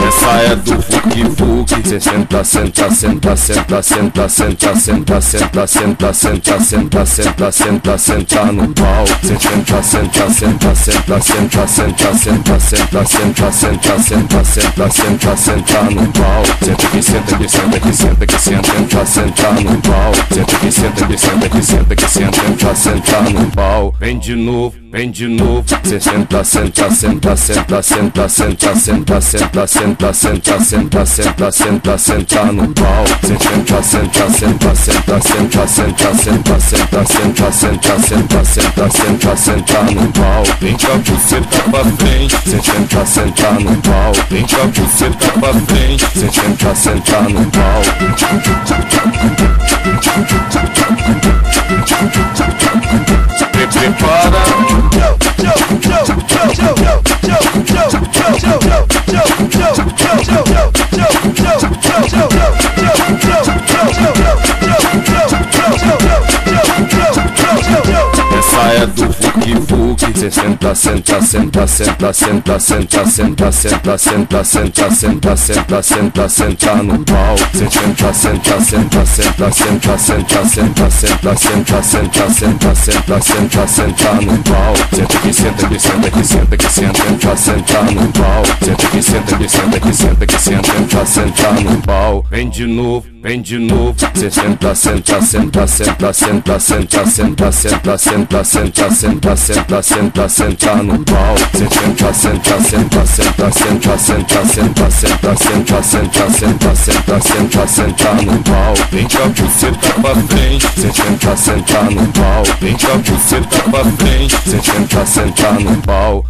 Essa é do Fuki. Cê senta, senta, senta, senta, senta, senta, senta, senta, senta, senta, senta, senta, senta, senta no pau. Cê senta, senta, senta, senta, senta, senta, senta, senta, senta, senta, senta, senta, senta, senta no pau. Senta que senta que senta que senta que senta, senta no pau. Senta que senta que senta que senta que senta, senta no pau. Vem de novo. Vem de novo, cê senta, senta, senta, senta, senta, senta, senta, senta, senta, senta, senta, senta, senta, senta no pau. Cê senta, senta, senta, senta, senta, senta, senta, senta, senta, senta, senta, senta, senta, senta no pau. Vem com a buceta pra frente, cê senta, senta no pau. Vem com a buceta pra frente, cê senta, senta no pau. Prepara. Essa é do Fuki. Cê senta, senta, senta, senta, senta, senta, senta, senta, senta, senta, senta, senta, senta, senta no pau. Cê senta, senta, senta, senta, senta, senta, senta, senta, senta, senta, senta, senta, senta, senta no pau. Senta que senta que senta que senta que senta, senta no pau. Senta que senta que senta que senta que senta, senta no pau. Vem de novo. Vem de novo, cê senta, senta, senta, senta, senta, senta, senta, senta, senta, senta, senta, senta, senta, senta no pau. Cê senta, senta, senta, senta, senta, senta, senta, senta, senta, senta, senta, senta, senta, senta no pau. Vem com a buceta pra frente, cê senta, senta no pau. Vem com a buceta pra frente, cê senta, senta no pau.